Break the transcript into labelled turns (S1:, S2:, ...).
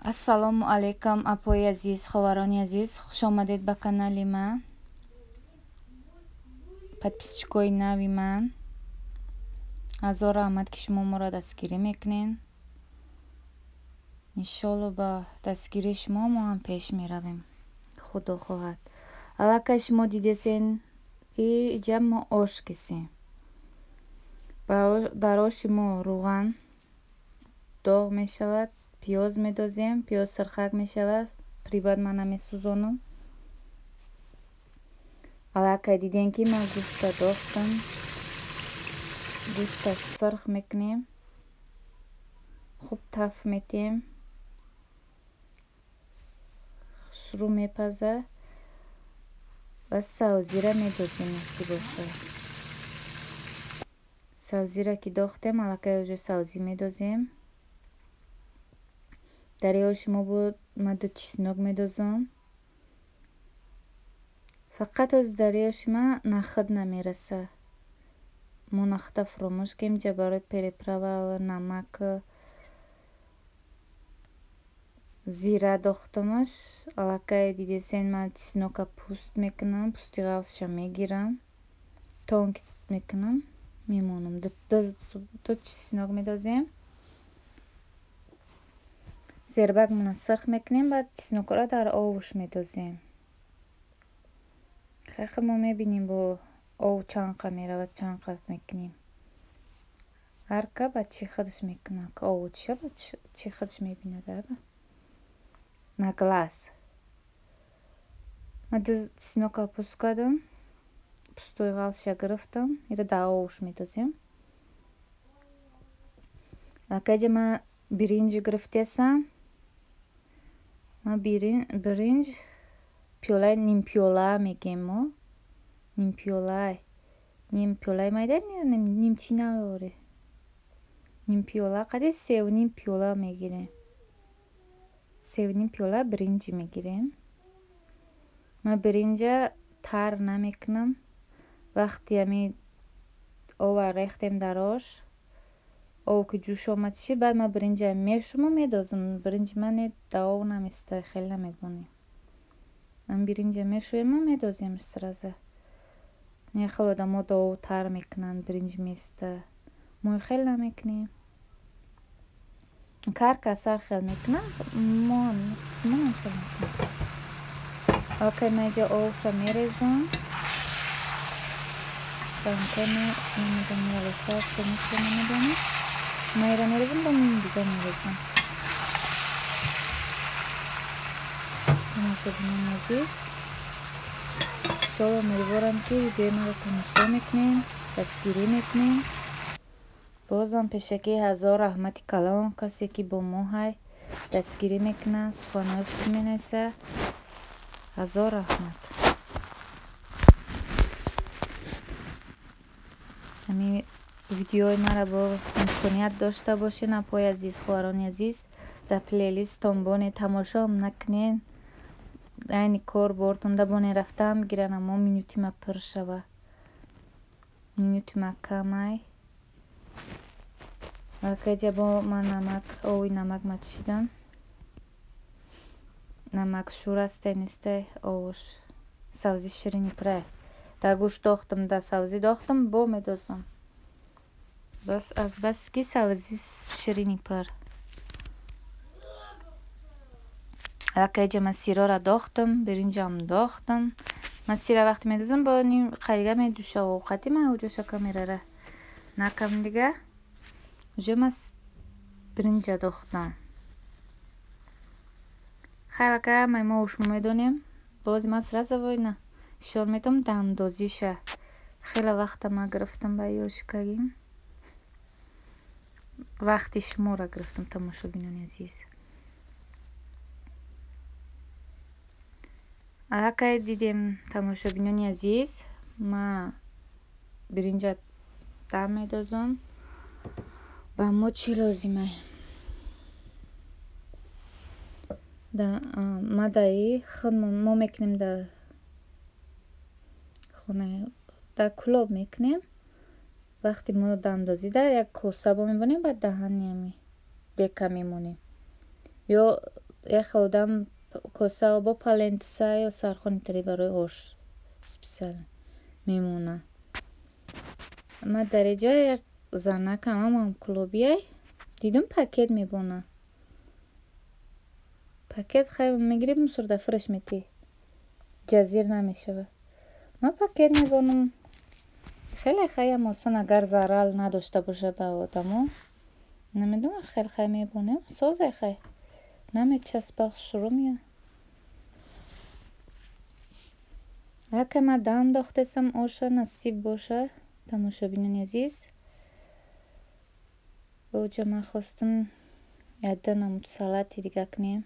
S1: ассалому алайкум апои азиз, ховарони азиз, хуш омадед ба канали ман, подписчикои нави ман. ҳазор раҳмат ки шумо моро дастгирӣ мекунед. иншоалло ба дастгирии шумо мо ҳам пеш меравем, худо хоҳад. аллакай шумо дидесен ки иҷа мо ош кисем. дар оши мо руған доғ мешавад, пиёз медозем, пиёз сирхак мешавад, прибад ман намесӯзонам. аллакай дидем ки ман гӯшта дохтам, гӯшта сирх мекунем, хуб таф метем, хушрӯ мепаза ва савзира медозем. наси бошад савзира ки дохтем, аллакай уже савзӣ медозем. дар ёши мо буд мада чеснок медозам. фақат оз дар ёши ман нахид намераса. мо нахида фуромӯш кем ҷа барои переправа намак зира дохтамаш. аллакай дидесен ман чеснока пӯст мекунам, пӯсти ғафсша мегирам, тонк мекунам, мемонам. ду чеснок медозем, зербак мона сирх мекунем, баъд чеснокро дар овуш медозем. хеле мо мебинем бо ов чанқа меравад, чанқа мекунем. ҳарка ба чи худаш мекунад, ки ову чиша ба чи худаш мебинад. на глаз ман ду чеснока пӯст кардам, пӯстои ғафсша гирифтам, иро дар овуш медозем. акаҷа ман биринҷи гирифтесам. ман биринҷ пиёлаи нимпиёла мегем мо. нимпиёлаи майда нимчи наворе. нимпиёла қади 3.5 пиёла мегирем. 3.5 пиёла биринҷи мегирем. ман биринҷа тар намекунам. вақти ами ова рехтем дар ош, ов ки ҷӯш омад чӣ, баъд ман биринҷа мешумам, медозам. биринҷи ман дар ов наместа, хеле намегонем. ман биринҷа мешӯемам, медозем сразу. не хеле одамо дар ов тар мекунанд, биринҷ места. мо хеле намекунем. кар касар хеле мекунам, мо хеле мекунем. окей, ман инҷа овша мерезам. банками намедонам ялохаста мисла намедонам. ман ира мерезам, ба мин дига мерезам. тамошобинон азиз, иншоалло умедворам ки видеои маро тамошо мекунем, дастгирӣ мекунем. бозам пешакӣ ҳазор раҳмати калон касе ки бо мо ҳай дастгирӣ мекунад, суханҳои худ менависа. ҳазор раҳмат. ҳамин видеои маро бо имконият дошта бошед. апои азиз, ховарони азиз, дар плейлистон бонед, тамошоам накунед. айни кор бортон дабонед рафтам бигиранд, аммо минути ма пир шава, минути ма камай. акаҷа бо ман намак, ови намак ма чидам. намак шур асте несте, овуш савзи ширини пирай. дар гӯшт дохтам, дар савзӣ дохтам, бо медозам. бас азбаски ки савзи ширини пир. акаҷа ман сирора дохтам, биринҷам дохтам. ман сира вақте медозам бо ним қарига медӯша овқати ман уҷоша камерара накам дига. уже ман биринҷа дохтам. хай акай май мо шумо медонем. бози ман сразу война ишор метам дамдозиша. хеле вақта ман гирифтам ба ёшикагим. вақти шуморо гирифтам, тамошобинони азиз. аллакай дидем тамошобинони азиз, ман биринҷа дам медозам. ба мо чӣ лозимай? мадаи хид мо мекунем дар хона, дар кулоб мекунем. вақти мо дамдозӣ дар як коса бо мебонем, ба даҳани ами бека мемонем. ё одам коса бо палентса ё сархонитари барои ош специал мемона. Ма дар ҷо як занакам амам клубияй дидум пакет мебона. Пакет хай мегири мусорда фуреш мети. ҷазир намешава. Ма пакет мебонам. хеле хаям осон агар зарал надошта боша ба одамо. Намедонам хеле хай мебонам. Созе хай. намечаспах шурум я. Ака ма дан дохтесам оша насиб боша. тамошобинони азиз. Бо ҷа ма хостум ядда намуд салати дига кунем.